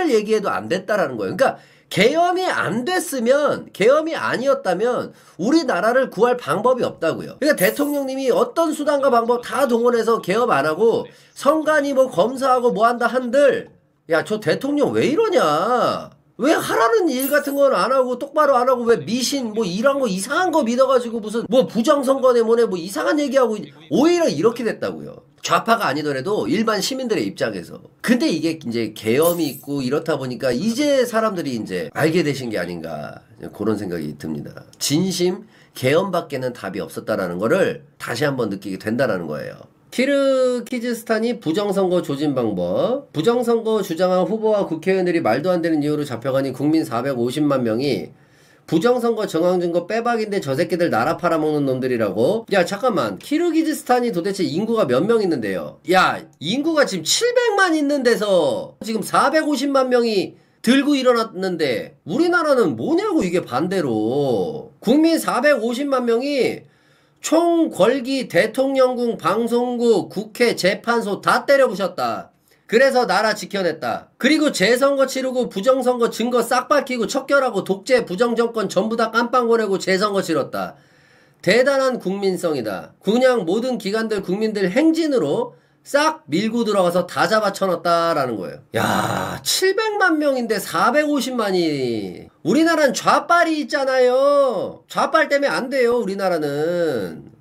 개엄을 얘기해도 안 됐다라는 거예요. 그러니까 계엄이 안 됐으면, 계엄이 아니었다면 우리나라를 구할 방법이 없다고요. 그러니까 대통령님이 어떤 수단과 방법 다 동원해서 계엄 안 하고 선관위 뭐 검사하고 뭐 한다 한들, 야, 저 대통령 왜 이러냐? 왜 하라는 일 같은 건 안 하고 똑바로 안 하고 왜 미신 뭐 이런 거 이상한 거 믿어가지고 무슨 뭐 부정선거네 뭐네 뭐 이상한 얘기하고 오히려 이렇게 됐다고요. 좌파가 아니더라도 일반 시민들의 입장에서. 근데 이게 이제 계엄이 있고 이렇다 보니까 이제 사람들이 이제 알게 되신 게 아닌가 그런 생각이 듭니다. 진심 계엄밖에는 답이 없었다라는 거를 다시 한번 느끼게 된다라는 거예요. 키르기즈스탄이 부정선거 조진 방법. 부정선거 주장한 후보와 국회의원들이 말도 안 되는 이유로 잡혀가니 국민 450만 명이 부정선거 정황증거 빼박인데 저 새끼들 나라 팔아먹는 놈들이라고? 야 잠깐만, 키르기즈스탄이 도대체 인구가 몇 명 있는데요? 야, 인구가 지금 700만 있는 데서 지금 450만 명이 들고 일어났는데 우리나라는 뭐냐고. 이게 반대로 국민 450만 명이 총궐기 대통령궁, 방송국, 국회, 재판소 다 때려부셨다. 그래서 나라 지켜냈다. 그리고 재선거 치르고 부정선거 증거 싹 밝히고 척결하고 독재 부정정권 전부 다 깜빵 보내고 재선거 치렀다. 대단한 국민성이다. 그냥 모든 기관들 국민들 행진으로 싹 밀고 들어가서 다 잡아쳐놨다라는 거예요. 야, 700만 명인데 450만이. 우리나라는 좌빨이 있잖아요. 좌빨 때문에 안 돼요, 우리나라는.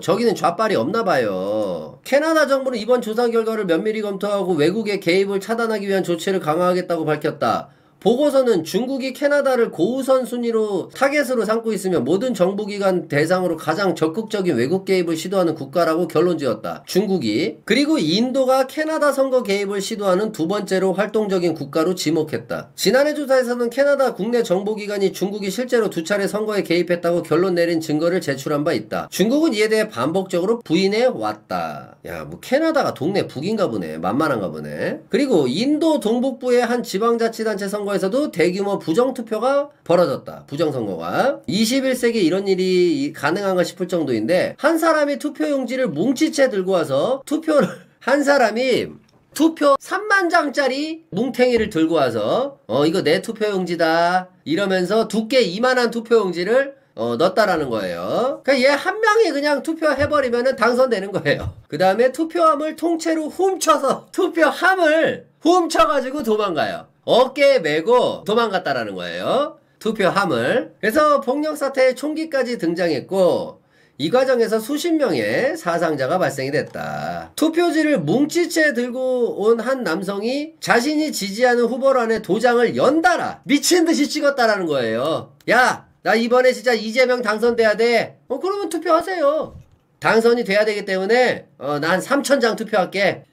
저기는 좌빨이 없나봐요. 캐나다 정부는 이번 조사 결과를 면밀히 검토하고 외국의 개입을 차단하기 위한 조치를 강화하겠다고 밝혔다. 보고서는 중국이 캐나다를 고우선 순위로 타겟으로 삼고 있으며 모든 정부기관 대상으로 가장 적극적인 외국 개입을 시도하는 국가라고 결론지었다. 중국이. 그리고 인도가 캐나다 선거 개입을 시도하는 두 번째로 활동적인 국가로 지목했다. 지난해 조사에서는 캐나다 국내 정보기관이 중국이 실제로 두 차례 선거에 개입했다고 결론 내린 증거를 제출한 바 있다. 중국은 이에 대해 반복적으로 부인해 왔다. 야, 뭐 캐나다가 동네 북인가 보네. 만만한가 보네. 그리고 인도 동북부의 한 지방자치단체 선거에서도 대규모 부정투표가 벌어졌다. 부정선거가. 21세기에 이런 일이 가능한가 싶을 정도인데 한 사람이 투표용지를 뭉치채 들고 와서 투표를 한 사람이 투표 3만 장짜리 뭉탱이를 들고 와서 이거 내 투표용지다 이러면서 두께 이만한 투표용지를 넣었다라는 거예요. 그러니까 얘 한 명이 그냥 투표해버리면 당선되는 거예요. 그 다음에 투표함을 통째로 훔쳐서 투표함을 훔쳐가지고 도망가요. 어깨에 메고 도망갔다라는 거예요. 투표함을. 그래서 폭력사태에 총기까지 등장했고 이 과정에서 수십 명의 사상자가 발생이 됐다. 투표지를 뭉치채 들고 온 한 남성이 자신이 지지하는 후보란에 도장을 연달아 미친듯이 찍었다라는 거예요. 야! 나 이번에 진짜 이재명 당선돼야 돼. 그러면 투표하세요. 당선이 돼야 되기 때문에 난 3,000장 투표할게.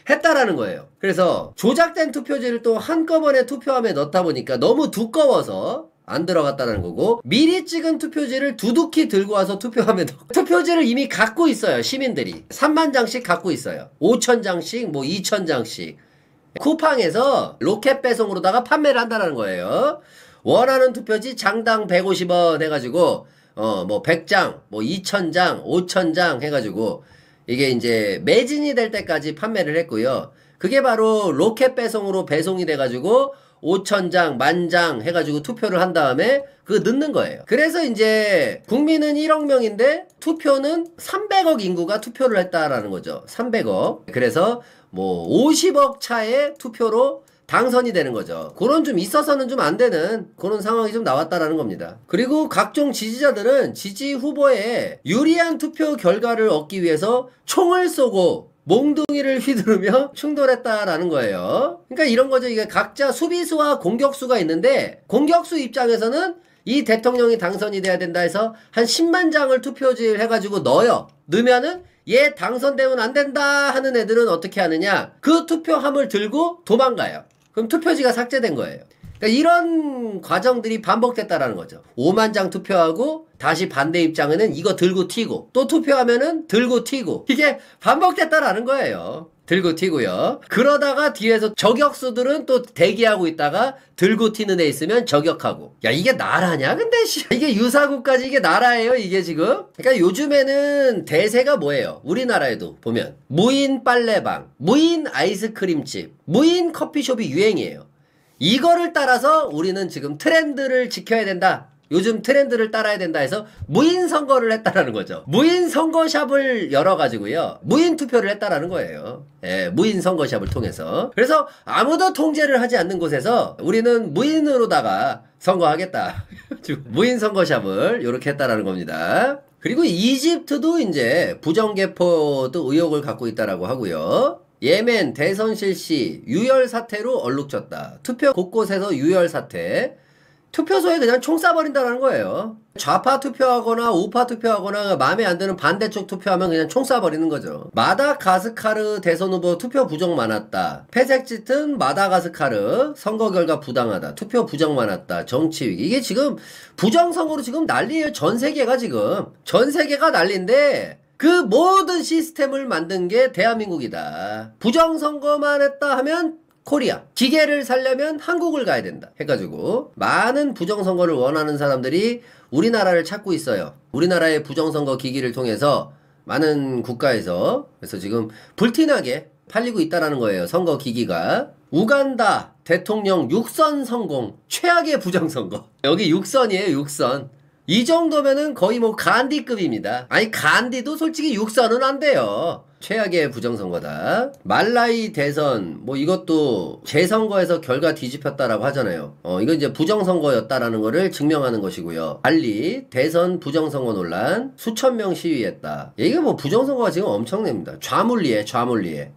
했다라는 거예요. 그래서 조작된 투표지를 또 한꺼번에 투표함에 넣다 보니까 너무 두꺼워서 안 들어갔다는 거고, 미리 찍은 투표지를 두둑히 들고 와서 투표함에 넣고, 투표지를 이미 갖고 있어요. 시민들이 3만 장씩 갖고 있어요. 5,000장씩 뭐 2,000장씩 쿠팡에서 로켓 배송으로다가 판매를 한다는 거예요. 원하는 투표지 장당 150원 해가지고 뭐 100장, 뭐 2,000장, 5,000장 해가지고 이게 이제 매진이 될 때까지 판매를 했고요. 그게 바로 로켓 배송으로 배송이 돼가지고 5,000장, 10,000장 해가지고 투표를 한 다음에 그거 넣는 거예요. 그래서 이제 국민은 1억 명인데 투표는 300억 인구가 투표를 했다라는 거죠. 300억. 그래서 뭐 50억 차의 투표로 당선이 되는 거죠. 그런 좀 있어서는 좀 안 되는 그런 상황이 좀 나왔다라는 겁니다. 그리고 각종 지지자들은 지지 후보에 유리한 투표 결과를 얻기 위해서 총을 쏘고 몽둥이를 휘두르며 충돌했다라는 거예요. 그러니까 이런 거죠. 이게 각자 수비수와 공격수가 있는데 공격수 입장에서는 이 대통령이 당선이 돼야 된다 해서 한 10만 장을 투표지를 해가지고 넣어요. 넣으면은 얘 당선되면 안 된다 하는 애들은 어떻게 하느냐, 그 투표함을 들고 도망가요. 그럼 투표지가 삭제된 거예요. 그러니까 이런 과정들이 반복됐다라는 거죠. 5만 장 투표하고 다시 반대 입장에는 이거 들고 튀고, 또 투표하면은 들고 튀고, 이게 반복됐다라는 거예요. 들고 튀고요. 그러다가 뒤에서 저격수들은 또 대기하고 있다가 들고 튀는 애 있으면 저격하고. 야, 이게 나라냐? 근데 이게 유사국까지 이게 나라예요, 이게 지금? 그러니까 요즘에는 대세가 뭐예요? 우리나라에도 보면 무인 빨래방, 무인 아이스크림집, 무인 커피숍이 유행이에요. 이거를 따라서 우리는 지금 트렌드를 지켜야 된다. 요즘 트렌드를 따라야 된다 해서 무인 선거를 했다라는 거죠. 무인 선거샵을 열어가지고요. 무인 투표를 했다라는 거예요. 예, 무인 선거샵을 통해서. 그래서 아무도 통제를 하지 않는 곳에서 우리는 무인으로다가 선거하겠다. 무인 선거샵을 이렇게 했다라는 겁니다. 그리고 이집트도 이제 부정개포도 의혹을 갖고 있다라고 하고요. 예멘 대선 실시 유혈 사태로 얼룩졌다. 투표 곳곳에서 유혈 사태. 투표소에 그냥 총 쏴버린다는 거예요. 좌파 투표하거나 우파 투표하거나 마음에 안 드는 반대쪽 투표하면 그냥 총 쏴버리는 거죠. 마다가스카르 대선 후보 투표 부정 많았다. 패색 짙은 마다가스카르 선거 결과 부당하다. 투표 부정 많았다. 정치 위기. 이게 지금 부정선거로 지금 난리예요. 전 세계가 지금. 전 세계가 난리인데 그 모든 시스템을 만든 게 대한민국이다. 부정선거만 했다 하면 코리아. 기계를 살려면 한국을 가야 된다. 해가지고 많은 부정선거를 원하는 사람들이 우리나라를 찾고 있어요. 우리나라의 부정선거 기기를 통해서 많은 국가에서. 그래서 지금 불티나게 팔리고 있다라는 거예요. 선거 기기가. 우간다 대통령 6선 성공. 최악의 부정선거. 여기 6선이에요. 6선. 이 정도면은 거의 뭐 간디급입니다. 아니 간디도 솔직히 6선은 안 돼요. 최악의 부정선거다. 말라이 대선 뭐 이것도 재선거에서 결과 뒤집혔다라고 하잖아요. 이건 이제 부정선거였다라는 거를 증명하는 것이고요. 발리 대선 부정선거 논란 수천 명 시위했다. 이게 뭐 부정선거가 지금 엄청납니다. 좌물리에.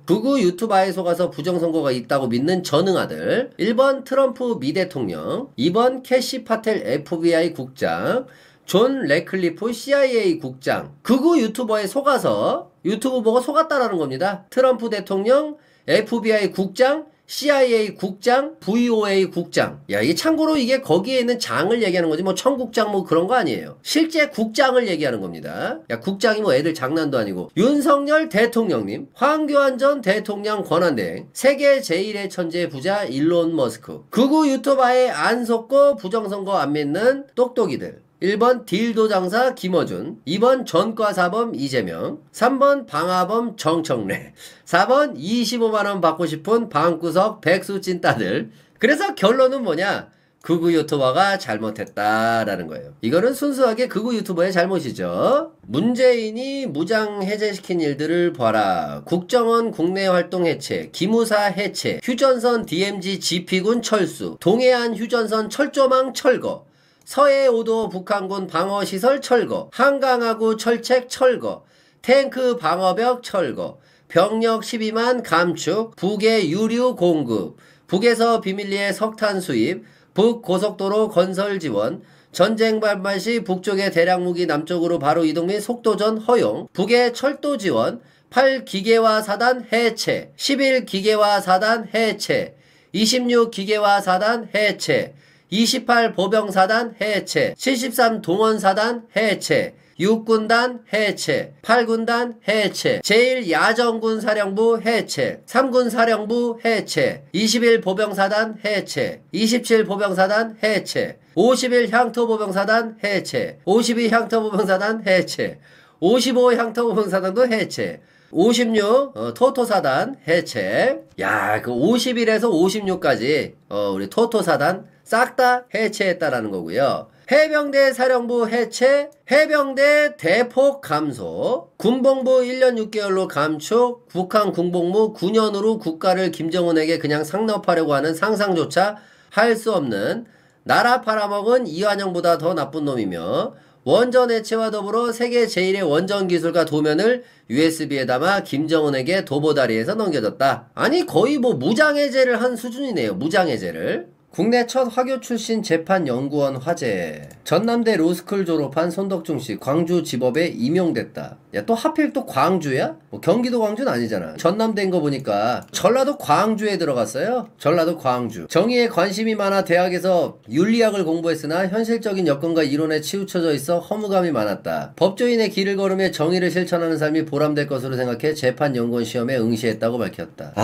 극우 유튜버에 속아서 부정선거가 있다고 믿는 전응아들. 1번 트럼프 미 대통령, 2번 캐시 파텔 FBI 국장, 존 레클리프 CIA 국장. 극우 유튜버에 속아서 유튜브 보고 속았다라는 겁니다. 트럼프 대통령, FBI 국장, CIA 국장, VOA 국장. 야, 이게 참고로 이게 거기에 있는 장을 얘기하는 거지 뭐 청국장 뭐 그런 거 아니에요. 실제 국장을 얘기하는 겁니다. 야, 국장이 뭐 애들 장난도 아니고. 윤석열 대통령님, 황교안 전 대통령 권한대행, 세계 제1의 천재 부자 일론 머스크. 극우 유튜버에 안 속고 부정선거 안 믿는 똑똑이들. 1번 딜도 장사 김어준, 2번 전과사범 이재명, 3번 방화범 정청래, 4번 25만원 받고 싶은 방구석 백수 찐따들. 그래서 결론은 뭐냐? 극우 유튜버가 잘못했다라는 거예요. 이거는 순수하게 극우 유튜버의 잘못이죠. 문재인이 무장 해제시킨 일들을 봐라. 국정원 국내 활동 해체, 기무사 해체, 휴전선 DMZ GP군 철수, 동해안 휴전선 철조망 철거, 서해 5도 북한군 방어시설 철거, 한강하구 철책 철거, 탱크 방어벽 철거, 병력 12만 감축, 북의 유류 공급, 북에서 비밀리에 석탄 수입, 북고속도로 건설 지원, 전쟁 발발 시 북쪽의 대량무기 남쪽으로 바로 이동 및 속도전 허용, 북의 철도 지원, 8기계화 사단 해체, 11기계화 사단 해체, 26기계화 사단 해체, 28 보병사단 해체, 73 동원사단 해체, 6군단 해체, 8군단 해체, 제1야전군 사령부 해체, 3군 사령부 해체, 21 보병사단 해체, 27 보병사단 해체, 51 향토보병사단 해체, 52 향토보병사단 해체, 55 향토보병사단도 해체, 56 토토사단 해체. 야, 그 51에서 56까지 우리 토토사단 싹 다 해체했다라는 거고요. 해병대 사령부 해체, 해병대 대폭 감소, 군복무 1년 6개월로 감축, 북한 군복무 9년으로 국가를 김정은에게 그냥 상납하려고 하는 상상조차 할 수 없는 나라 팔아먹은 이완영보다 더 나쁜 놈이며, 원전 해체와 더불어 세계 제1의 원전 기술과 도면을 USB에 담아 김정은에게 도보다리에서 넘겨줬다. 아니 거의 뭐 무장해제를 한 수준이네요. 무장해제를. 국내 첫 화교 출신 재판연구원 화제. 전남대 로스쿨 졸업한 손덕중씨 광주지법에 임용됐다. 야, 또 하필 또 광주야? 뭐 경기도 광주는 아니잖아. 전남대인 거 보니까 전라도 광주에 들어갔어요. 전라도 광주. 정의에 관심이 많아 대학에서 윤리학을 공부했으나 현실적인 여건과 이론에 치우쳐져 있어 허무감이 많았다. 법조인의 길을 걸으며 정의를 실천하는 삶이 보람될 것으로 생각해 재판연구원 시험에 응시했다고 밝혔다.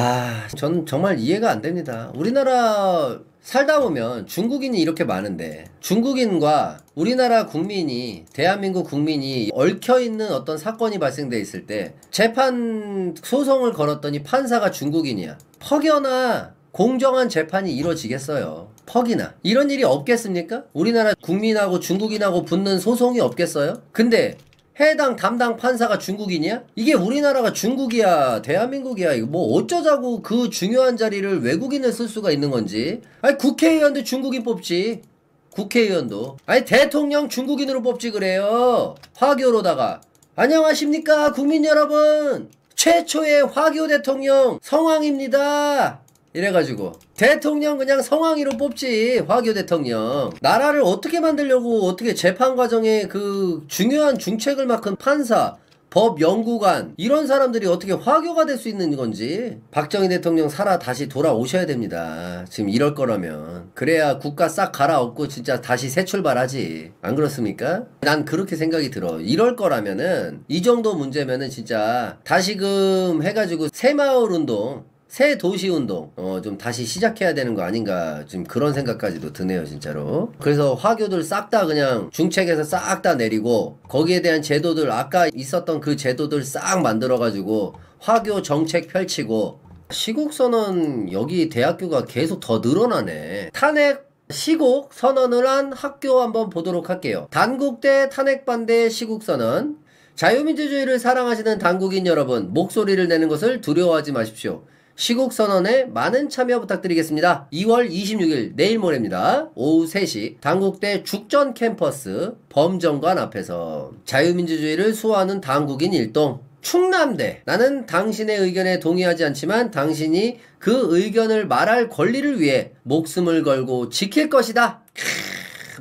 전 정말 이해가 안 됩니다. 우리나라 살다 보면 중국인이 이렇게 많은데 중국인과 우리나라 국민이, 대한민국 국민이 얽혀있는 어떤 사건이 발생돼 있을 때 재판 소송을 걸었더니 판사가 중국인이야. 퍽이나 공정한 재판이 이루어지겠어요? 퍽이나. 이런 일이 없겠습니까? 우리나라 국민하고 중국인하고 붙는 소송이 없겠어요? 근데 해당 담당 판사가 중국인이야? 이게 우리나라가 중국이야 대한민국이야 이거 뭐 어쩌자고 그 중요한 자리를 외국인을 쓸 수가 있는 건지. 아니 국회의원도 중국인 뽑지. 국회의원도. 아니 대통령 중국인으로 뽑지 그래요. 화교로다가. 안녕하십니까 국민 여러분, 최초의 화교 대통령 성황입니다 이래가지고 대통령 그냥 성황이로 뽑지. 화교 대통령. 나라를 어떻게 만들려고 어떻게 재판 과정에 그 중요한 중책을 맡은 판사, 법 연구관 이런 사람들이 어떻게 화교가 될 수 있는 건지. 박정희 대통령 살아 다시 돌아오셔야 됩니다. 지금 이럴 거라면. 그래야 국가 싹 갈아엎고 진짜 다시 새 출발하지. 안 그렇습니까? 난 그렇게 생각이 들어. 이럴 거라면은 이 정도 문제면은 진짜 다시금 해가지고 새마을운동, 새 도시운동 좀 다시 시작해야 되는 거 아닌가 지금 그런 생각까지도 드네요 진짜로. 그래서 화교들 싹 다 그냥 중책에서 싹 다 내리고 거기에 대한 제도들 아까 있었던 그 제도들 싹 만들어가지고 화교 정책 펼치고. 시국선언 여기 대학교가 계속 더 늘어나네. 탄핵 시국 선언을 한 학교 한번 보도록 할게요. 단국대 탄핵반대 시국선언. 자유민주주의를 사랑하시는 단국인 여러분, 목소리를 내는 것을 두려워하지 마십시오. 시국선언에 많은 참여 부탁드리겠습니다. 2월 26일 내일 모레입니다. 오후 3시 단국대 죽전 캠퍼스 범정관 앞에서 자유민주주의를 수호하는 단국인 일동. 충남대. 나는 당신의 의견에 동의하지 않지만 당신이 그 의견을 말할 권리를 위해 목숨을 걸고 지킬 것이다.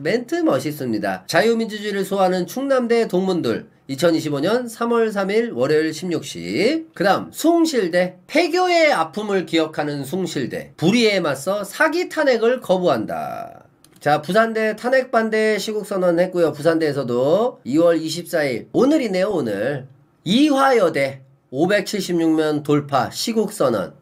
멘트 멋있습니다. 자유민주주의를 수호하는 충남대 동문들 2025년 3월 3일 월요일 16시. 그 다음 숭실대. 폐교의 아픔을 기억하는 숭실대. 불의에 맞서 사기 탄핵을 거부한다. 자, 부산대 탄핵반대 시국선언 했고요. 부산대에서도 2월 24일 오늘이네요. 오늘 이화여대 576면 돌파 시국선언.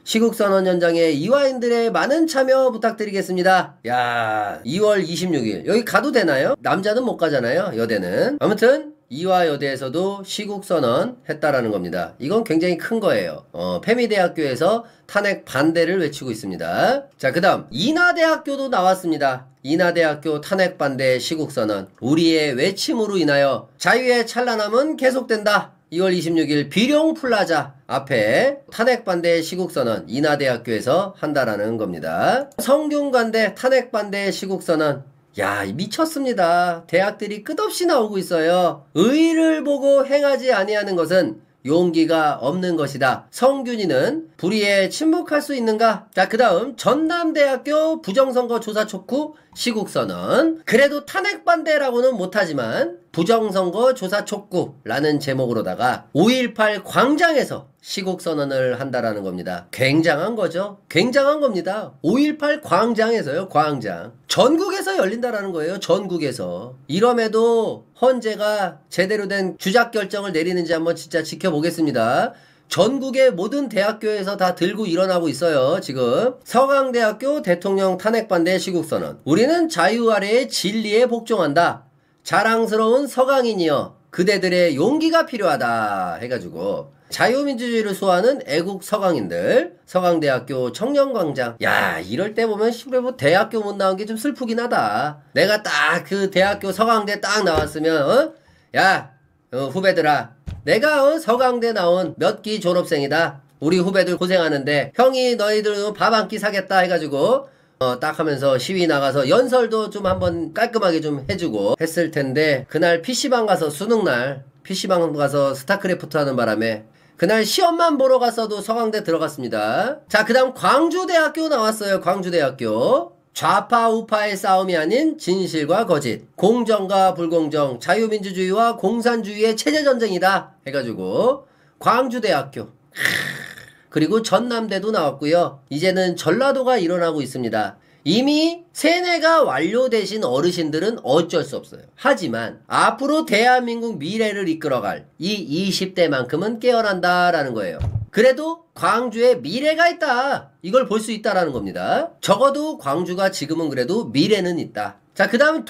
시국선언 현장에 이화인들의 많은 참여 부탁드리겠습니다. 야, 2월 26일 여기 가도 되나요? 남자는 못 가잖아요 여대는. 아무튼 이화여대에서도 시국선언 했다라는 겁니다. 이건 굉장히 큰 거예요. 페미대학교에서 탄핵 반대를 외치고 있습니다. 자, 그 다음 인하대학교도 나왔습니다. 인하대학교 탄핵 반대 시국선언. 우리의 외침으로 인하여 자유의 찬란함은 계속된다. 2월 26일 비룡플라자 앞에 탄핵반대 시국선언 인하대학교에서 한다라는 겁니다. 성균관대 탄핵반대 시국선언. 야, 미쳤습니다. 대학들이 끝없이 나오고 있어요. 의를 보고 행하지 아니하는 것은 용기가 없는 것이다. 성균이는 불의에 침묵할 수 있는가? 자, 그 다음 전남대학교 부정선거 조사 촉구 시국선언. 그래도 탄핵 반대라고는 못하지만 부정선거 조사 촉구라는 제목으로다가 5.18 광장에서 시국선언을 한다라는 겁니다. 굉장한 거죠. 굉장한 겁니다. 5.18 광장에서요. 광장. 전국에서 열린다라는 거예요. 전국에서. 이럼에도 헌재가 제대로 된 주작 결정을 내리는지 한번 진짜 지켜보겠습니다. 전국의 모든 대학교에서 다 들고 일어나고 있어요. 지금 서강대학교 대통령 탄핵반대 시국선언. 우리는 자유 아래의 진리에 복종한다. 자랑스러운 서강인이여 그대들의 용기가 필요하다 해가지고 자유민주주의를 수호하는 애국 서강인들. 서강대학교 청년광장. 야, 이럴 때 보면 뭐 대학교 못 나온 게 좀 슬프긴 하다. 내가 딱 그 대학교 서강대 딱 나왔으면 야, 후배들아, 내가 서강대 나온 몇 기 졸업생이다. 우리 후배들 고생하는데 형이 너희들 밥 한 끼 사겠다 해가지고 딱 하면서 시위 나가서 연설도 좀 한번 깔끔하게 좀 해주고 했을 텐데, 그날 PC방 가서 수능날 PC방 가서 스타크래프트 하는 바람에 그날 시험만 보러 갔어도 서강대 들어갔습니다. 자, 그 다음 광주대학교 나왔어요. 광주대학교. 좌파 우파의 싸움이 아닌 진실과 거짓, 공정과 불공정, 자유민주주의와 공산주의의 체제전쟁이다 해가지고 광주대학교. 그리고 전남대도 나왔고요. 이제는 전라도가 일어나고 있습니다. 이미 세뇌가 완료되신 어르신들은 어쩔 수 없어요. 하지만 앞으로 대한민국 미래를 이끌어갈 이 20대만큼은 깨어난다라는 거예요. 그래도 광주에 미래가 있다. 이걸 볼 수 있다라는 겁니다. 적어도 광주가 지금은 그래도 미래는 있다. 자, 그 다음에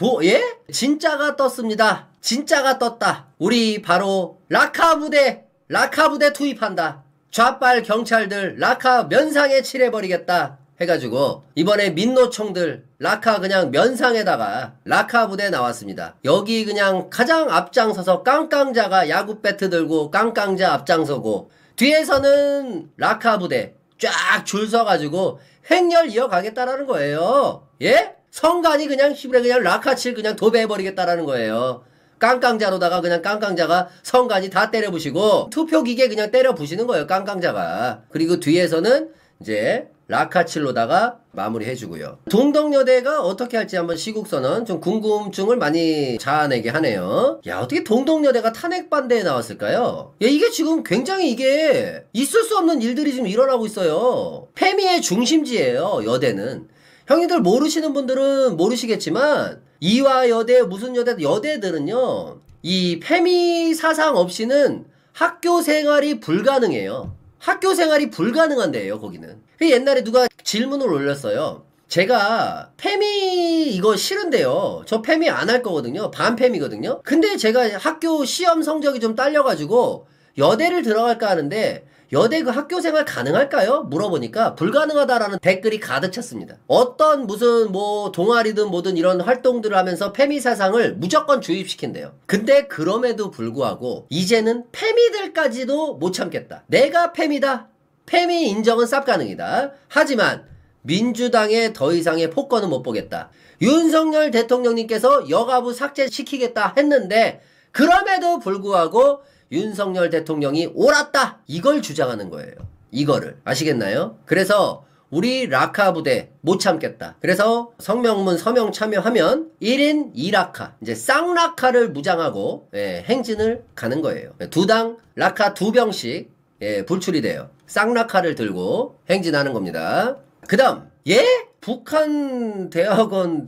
진짜가 떴습니다. 진짜가 떴다. 우리 바로 라카 부대 투입한다. 좌빨 경찰들 라카 면상에 칠해버리겠다 해가지고 이번에 민노총들 라카 그냥 면상에다가 라카 부대 나왔습니다. 여기 그냥 가장 앞장서서 깡깡자가 야구 배트 들고 깡깡자 앞장서고 뒤에서는 라카 부대 쫙 줄 서가지고 행렬 이어가겠다라는 거예요. 예? 성간이 그냥 시부레 그냥 라카칠 그냥 도배해버리겠다라는 거예요. 깡깡자로다가 그냥 깡깡자가 성간이 다 때려부시고 투표기계 그냥 때려부시는 거예요. 깡깡자가. 그리고 뒤에서는 이제 라카칠로다가 마무리해주고요. 동덕여대가 어떻게 할지 한번 시국선언 좀 궁금증을 많이 자아내게 하네요. 야, 어떻게 동덕여대가 탄핵반대에 나왔을까요? 야, 이게 지금 굉장히 이게 있을 수 없는 일들이 지금 일어나고 있어요. 패미의 중심지예요, 여대는. 형님들 모르시는 분들은 모르시겠지만 이화여대 무슨 여대들은요 이 패미 사상 없이는 학교 생활이 불가능해요. 학교 생활이 불가능한 데예요 거기는. 옛날에 누가 질문을 올렸어요. 제가 패미 이거 싫은데요. 저 패미 안 할 거거든요. 반패미거든요. 근데 제가 학교 시험 성적이 좀 딸려가지고 여대를 들어갈까 하는데 여대 그 학교 생활 가능할까요? 물어보니까 불가능하다라는 댓글이 가득 찼습니다. 어떤 무슨 뭐 동아리든 뭐든 이런 활동들을 하면서 패미 사상을 무조건 주입시킨대요. 근데 그럼에도 불구하고 이제는 패미들까지도 못 참겠다. 내가 패미다. 패미 인정은 쌉 가능이다. 하지만 민주당에 더 이상의 폭거는 못 보겠다. 윤석열 대통령님께서 여가부 삭제시키겠다 했는데 그럼에도 불구하고 윤석열 대통령이 옳았다 이걸 주장하는 거예요. 이거를 아시겠나요? 그래서 우리 라카 부대 못 참겠다. 그래서 성명문 서명 참여하면 1인 2라카 이제 쌍라카를 무장하고 행진을 가는 거예요. 두 당 라카 2병씩 불출이 돼요. 쌍라카를 들고 행진하는 겁니다. 그 다음 북한 대학원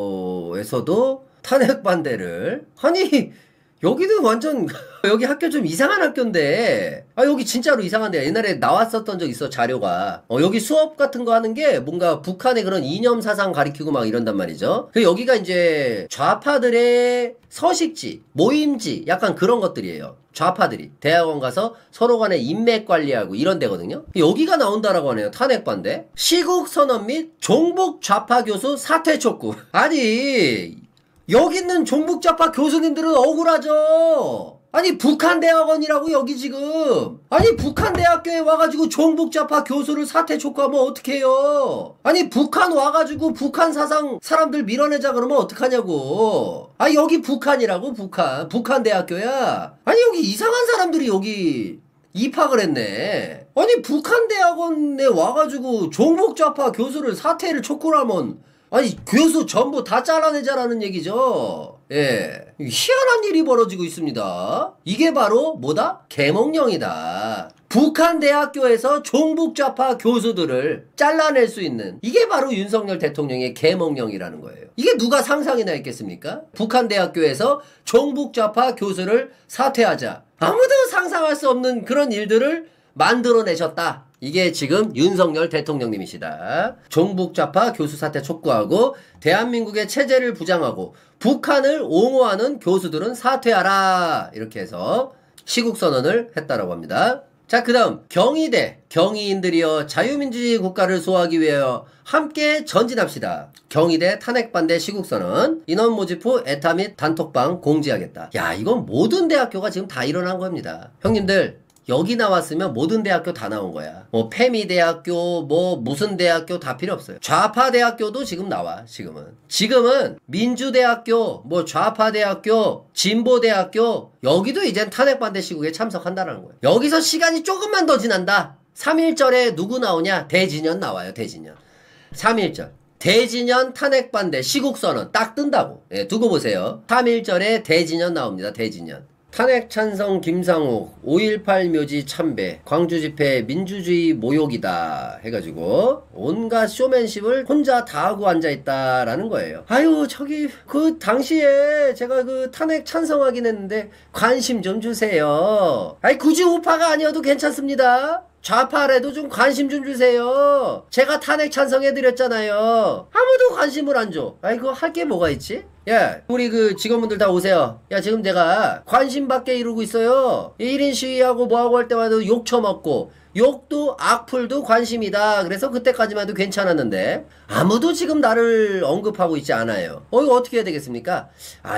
대학교에서도 탄핵 반대를 아니 여기는 완전 여기 학교 좀 이상한 학교인데 여기 진짜로 이상한데 옛날에 나왔었던 적 있어 자료가 여기 수업 같은 거 하는 게 뭔가 북한의 그런 이념 사상 가리키고 막 이런단 말이죠. 그 여기가 이제 좌파들의 서식지 모임지 약간 그런 것들이에요. 좌파들이 대학원 가서 서로 간에 인맥 관리하고 이런 데거든요. 여기가 나온다라고 하네요. 탄핵 반대 시국선언 및 종북 좌파 교수 사퇴 촉구. 아니 여기 있는 종북좌파 교수님들은 억울하죠. 아니 북한 대학원이라고 여기 지금 아니 북한 대학교에 와가지고 종북좌파 교수를 사퇴 촉구하면 어떡해요. 아니 북한 와가지고 북한 사상 사람들 밀어내자 그러면 어떡하냐고. 여기 북한이라고 북한 대학교야. 아니 여기 이상한 사람들이 여기 입학을 했네. 아니 북한 대학원에 와가지고 종북좌파 교수를 사퇴를 촉구를 하면 아니 교수 전부 다 잘라내자라는 얘기죠. 희한한 일이 벌어지고 있습니다. 이게 바로 뭐다? 계몽령이다. 북한 대학교에서 종북좌파 교수들을 잘라낼 수 있는 이게 바로 윤석열 대통령의 계몽령이라는 거예요. 이게 누가 상상이나 했겠습니까? 북한 대학교에서 종북좌파 교수를 사퇴하자. 아무도 상상할 수 없는 그런 일들을 만들어내셨다. 이게 지금 윤석열 대통령님이시다. 종북좌파 교수 사퇴 촉구하고 대한민국의 체제를 부장하고 북한을 옹호하는 교수들은 사퇴하라. 이렇게 해서 시국선언을 했다라고 합니다. 자, 그 다음 경희대 경희인들이여 자유민주주의 국가를 소화하기 위하여 함께 전진합시다. 경희대 탄핵반대 시국선언 인원 모집 후 에타 및 단톡방 공지하겠다. 야, 이건 모든 대학교가 지금 다 일어난 겁니다. 형님들 여기 나왔으면 모든 대학교 다 나온 거야. 뭐 패미대학교 뭐 무슨 대학교 다 필요 없어요. 좌파대학교도 지금 나와. 지금은 민주대학교 뭐 좌파대학교 진보대학교 여기도 이젠 탄핵반대 시국에 참석한다는 거예요. 여기서 시간이 조금만 더 지난다. 3.1절에 누구 나오냐? 대진현 나와요. 대진현 3.1절 대진현 탄핵반대 시국선언 딱 뜬다고. 두고 보세요. 3.1절에 대진현 나옵니다. 대진현 탄핵 찬성 김상욱 5.18 묘지 참배 광주 집회 민주주의 모욕이다 해가지고 온갖 쇼맨십을 혼자 다 하고 앉아있다라는 거예요. 아유 저기 그 당시에 제가 그 탄핵 찬성하긴 했는데 관심 좀 주세요. 아니 굳이 우파가 아니어도 괜찮습니다. 좌파라도 좀 관심 좀 주세요. 제가 탄핵 찬성해드렸잖아요. 아무도 관심을 안 줘. 아이 그거 할 게 뭐가 있지? 야 우리 그 직원분들 다 오세요. 야 지금 내가 관심 받게 이러고 있어요. 1인 시위하고 뭐하고 할 때마다 욕 처먹고 욕도 악플도 관심이다. 그래서 그때까지만 해도 괜찮았는데 아무도 지금 나를 언급하고 있지 않아요. 이거 어떻게 해야 되겠습니까?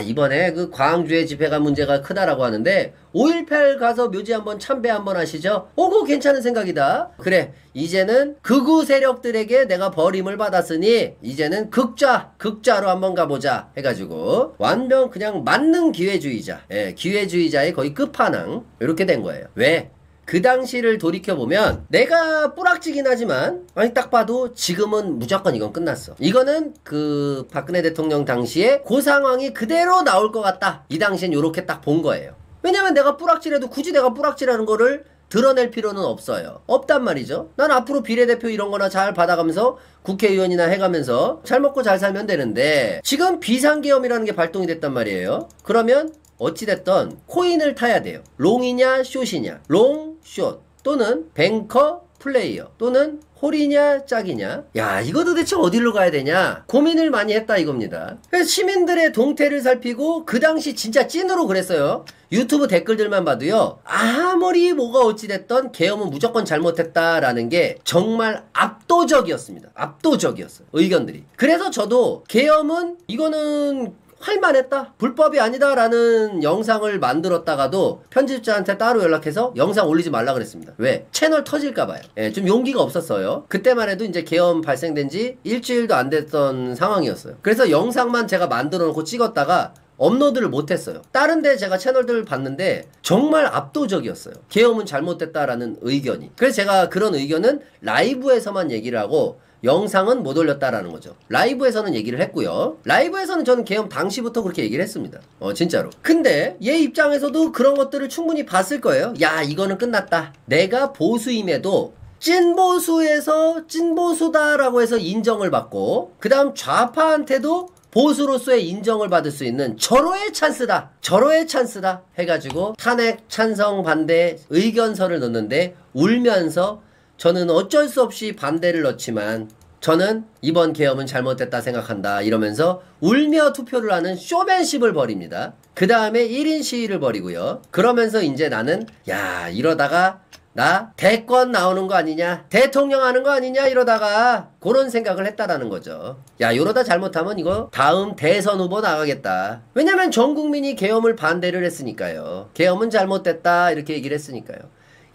이번에 그 광주의 집회가 문제가 크다라고 하는데 5.18 가서 묘지 한번 참배 한번 하시죠? 그거 괜찮은 생각이다. 그래, 이제는 극우 세력들에게 내가 버림을 받았으니 이제는 극좌로 한번 가보자 해가지고 완전 그냥 만능 기회주의자, 기회주의자의 거의 끝판왕 이렇게 된 거예요. 왜? 그 당시를 돌이켜보면 내가 뿌락지긴 하지만 딱 봐도 지금은 무조건 이건 끝났어. 이거는 그 박근혜 대통령 당시에 그 상황이 그대로 나올 것 같다. 이 당시엔 요렇게 딱 본 거예요. 왜냐면 내가 뿌락질해도 굳이 내가 뿌락질하는 거를 드러낼 필요는 없어요. 없단 말이죠. 난 앞으로 비례대표 이런 거나 잘 받아가면서 국회의원이나 해가면서 잘 먹고 잘 살면 되는데 지금 비상계엄이라는 게 발동이 됐단 말이에요. 그러면 어찌됐던 코인을 타야 돼요. 롱이냐 숏이냐, 롱, 숏 또는 뱅커, 플레이어 또는 홀이냐 짝이냐. 야, 이거 도대체 어디로 가야 되냐 고민을 많이 했다 이겁니다. 그래서 시민들의 동태를 살피고 그 당시 진짜 찐으로 그랬어요. 유튜브 댓글들만 봐도요, 아무리 뭐가 어찌됐던 계엄은 무조건 잘못했다라는 게 정말 압도적이었습니다. 압도적이었어요, 의견들이. 그래서 저도 계엄은 이거는 할만했다, 불법이 아니다 라는 영상을 만들었다가도 편집자한테 따로 연락해서 영상 올리지 말라 그랬습니다. 왜? 채널 터질까봐요. 좀 용기가 없었어요. 그때만 해도 이제 계엄 발생된 지 일주일도 안 됐던 상황이었어요. 그래서 영상만 제가 만들어 놓고 찍었다가 업로드를 못했어요. 다른 데 제가 채널들을 봤는데 정말 압도적이었어요. 계엄은 잘못됐다라는 의견이. 그래서 제가 그런 의견은 라이브에서만 얘기를 하고 영상은 못 올렸다라는 거죠. 라이브에서는 얘기를 했고요. 라이브에서는 저는 계엄 당시부터 그렇게 얘기를 했습니다. 진짜로. 근데 얘 입장에서도 그런 것들을 충분히 봤을 거예요. 야, 이거는 끝났다. 내가 보수임에도 찐보수에서 찐보수다라고 해서 인정을 받고 그 다음 좌파한테도 보수로서의 인정을 받을 수 있는 절호의 찬스다. 절호의 찬스다 해가지고 탄핵 찬성 반대 의견서를 넣는데 울면서 저는 어쩔 수 없이 반대를 넣지만 저는 이번 계엄은 잘못됐다 생각한다 이러면서 울며 투표를 하는 쇼맨십을 벌입니다. 그 다음에 1인 시위를 벌이고요. 그러면서 이제 나는 야, 이러다가 나 대권 나오는 거 아니냐, 대통령 하는 거 아니냐 이러다가 그런 생각을 했다라는 거죠. 야, 이러다 잘못하면 이거 다음 대선 후보 나가겠다. 왜냐면 전 국민이 계엄을 반대를 했으니까요. 계엄은 잘못됐다 이렇게 얘기를 했으니까요.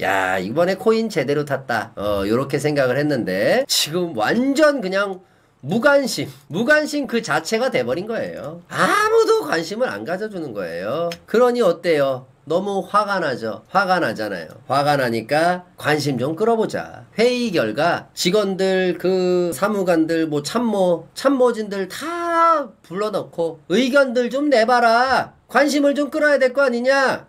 야, 이번에 코인 제대로 탔다. 요렇게 생각을 했는데 지금 완전 그냥 무관심 그 자체가 돼버린 거예요. 아무도 관심을 안 가져주는 거예요. 그러니 어때요? 너무 화가 나죠. 화가 나잖아요. 화가 나니까 관심 좀 끌어보자. 회의 결과 직원들, 그 사무관들, 뭐 참모진들 다 불러놓고 의견들 좀 내봐라. 관심을 좀 끌어야 될 거 아니냐.